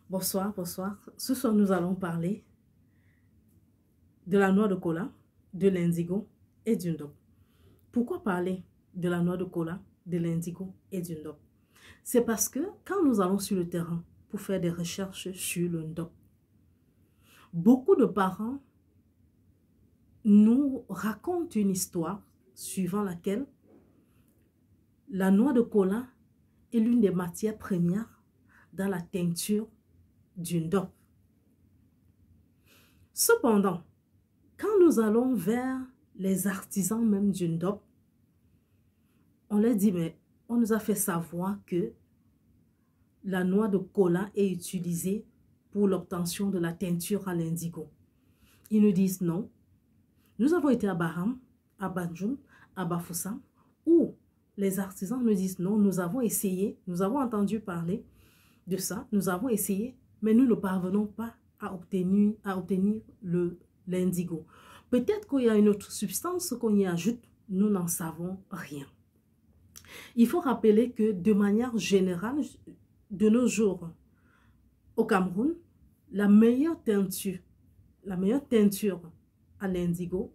Bonsoir, bonsoir. Ce soir, nous allons parler de la noix de cola, de l'indigo et du ndop. Pourquoi parler de la noix de cola, de l'indigo et du ndop? C'est parce que quand nous allons sur le terrain pour faire des recherches sur le ndop, beaucoup de parents nous racontent une histoire suivant laquelle la noix de cola est l'une des matières premières dans la teinture du ndop. Cependant, quand nous allons vers les artisans même du ndop, on leur dit, mais on nous a fait savoir que la noix de cola est utilisée pour l'obtention de la teinture à l'indigo. Ils nous disent non. Nous avons été à Baham, à Banjul, à Bafoussam, où les artisans nous disent non, nous avons essayé, nous avons entendu parler de ça, nous avons essayé, mais nous ne parvenons pas à obtenir l'indigo. Peut-être qu'il y a une autre substance qu'on y ajoute, nous n'en savons rien. Il faut rappeler que de manière générale, de nos jours, au Cameroun, la meilleure teinture à l'indigo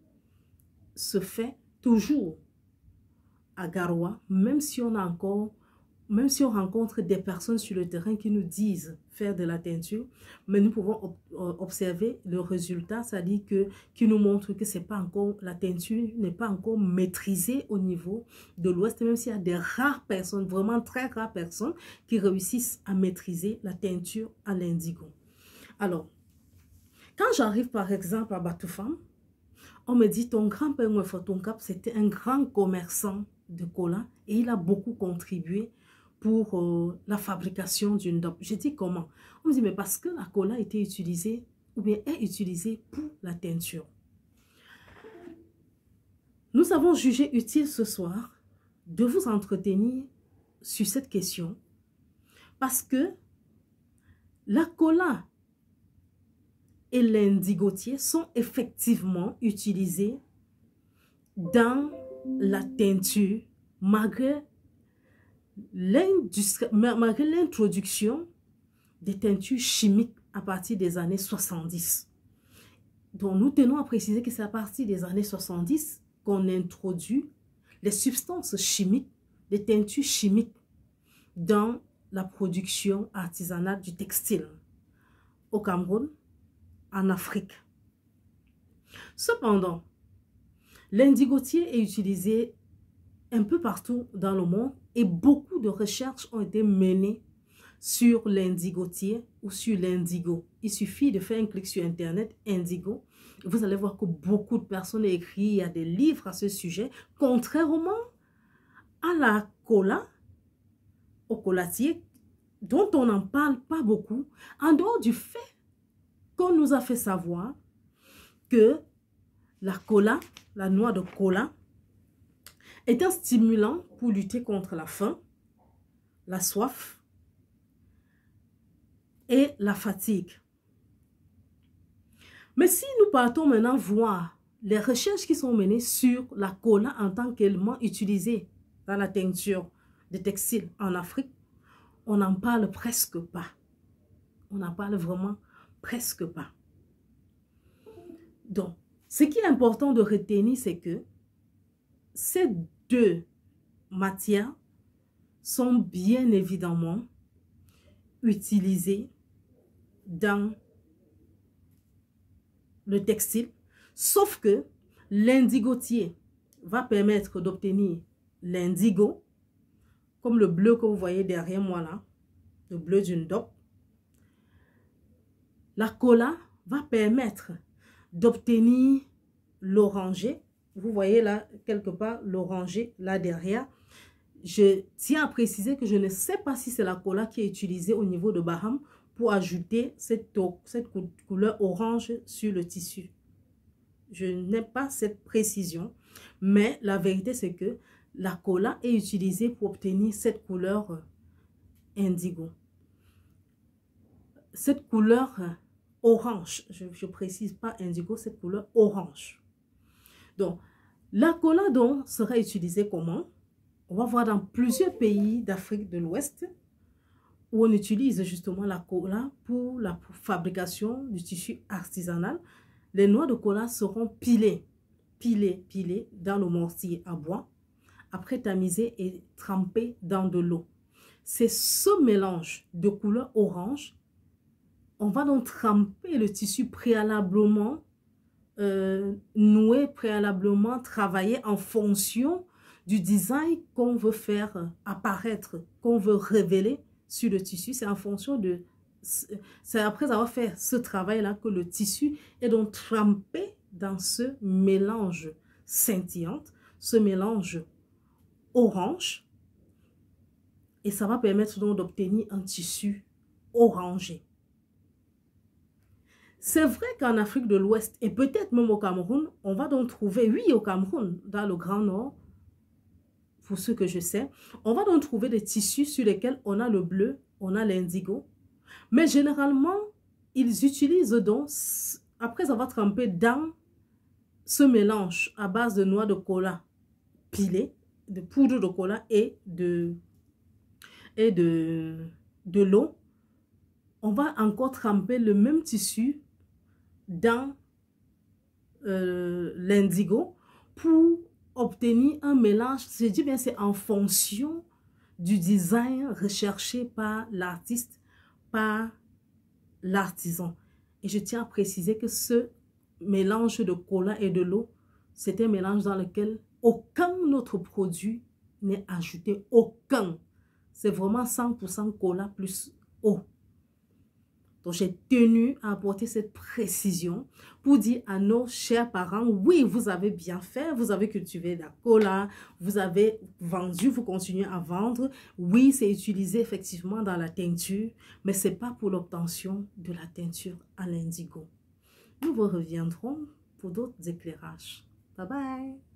se fait toujours à Garoua, même si on rencontre des personnes sur le terrain qui nous disent faire de la teinture, mais nous pouvons observer le résultat, c'est-à-dire qui nous montre que la teinture n'est pas encore maîtrisée au niveau de l'Ouest, même s'il y a des rares personnes, vraiment très rares personnes, qui réussissent à maîtriser la teinture à l'indigo. Alors, quand j'arrive par exemple à Batoufam, on me dit ton grand-père Mouefatonkap, c'était un grand commerçant de cola et il a beaucoup contribué pour la fabrication du ndop. Je dis comment? On me dit mais parce que la cola était utilisée ou bien est utilisée pour la teinture. Nous avons jugé utile ce soir de vous entretenir sur cette question parce que la cola et l'indigotier sont effectivement utilisés dans la teinture malgré l'introduction des teintures chimiques à partir des années 70. Donc nous tenons à préciser que c'est à partir des années 70 qu'on introduit les substances chimiques, les teintures chimiques dans la production artisanale du textile au Cameroun, en Afrique. Cependant, l'indigotier est utilisé un peu partout dans le monde et beaucoup de recherches ont été menées sur l'indigotier ou sur l'indigo. Il suffit de faire un clic sur Internet, indigo. Vous allez voir que beaucoup de personnes ont écrit, il y a des livres à ce sujet, contrairement à la cola, au colatier, dont on n'en parle pas beaucoup, en dehors du fait qu'on nous a fait savoir que la cola, la noix de cola, est un stimulant pour lutter contre la faim, la soif et la fatigue. Mais si nous partons maintenant voir les recherches qui sont menées sur la cola en tant qu'élément utilisé dans la teinture des textiles en Afrique, on n'en parle presque pas. On n'en parle vraiment presque pas. Donc, ce qui est important de retenir, c'est que ces deux matières sont bien évidemment utilisées dans le textile, sauf que l'indigotier va permettre d'obtenir l'indigo, comme le bleu que vous voyez derrière moi là, le bleu du ndop. La cola va permettre d'obtenir l'orangé. Vous voyez là, quelque part, l'orangé là derrière. Je tiens à préciser que je ne sais pas si c'est la cola qui est utilisée au niveau de Baham pour ajouter cette couleur orange sur le tissu. Je n'ai pas cette précision, mais la vérité c'est que la cola est utilisée pour obtenir cette couleur indigo. Cette couleur orange, je précise pas indigo, cette couleur orange. Donc, la cola donc sera utilisée comment? On va voir dans plusieurs pays d'Afrique de l'Ouest où on utilise justement la cola pour la fabrication du tissu artisanal. Les noix de cola seront pilées dans le mortier à bois, après tamisées et trempées dans de l'eau. C'est ce mélange de couleur orange. On va donc tremper le tissu préalablement noué, préalablement travaillé en fonction du design qu'on veut faire apparaître, qu'on veut révéler sur le tissu. C'est en fonction de... C'est après avoir fait ce travail-là que le tissu est donc trempé dans ce mélange scintillant, ce mélange orange. Et ça va permettre donc d'obtenir un tissu orangé. C'est vrai qu'en Afrique de l'Ouest et peut-être même au Cameroun, on va donc trouver, oui au Cameroun, dans le Grand Nord, pour ce que je sais, on va donc trouver des tissus sur lesquels on a le bleu, on a l'indigo. Mais généralement, ils utilisent donc, après avoir trempé dans ce mélange à base de noix de cola pilée, de poudre de cola et de l'eau, on va encore tremper le même tissu dans l'indigo pour obtenir un mélange. Je dis bien, c'est en fonction du design recherché par l'artiste, par l'artisan. Et je tiens à préciser que ce mélange de cola et de l'eau, c'est un mélange dans lequel aucun autre produit n'est ajouté. Aucun. C'est vraiment 100% cola plus eau. Donc, j'ai tenu à apporter cette précision pour dire à nos chers parents, oui, vous avez bien fait, vous avez cultivé la cola, vous avez vendu, vous continuez à vendre. Oui, c'est utilisé effectivement dans la teinture, mais ce n'est pas pour l'obtention de la teinture à l'indigo. Nous vous reviendrons pour d'autres éclairages. Bye bye!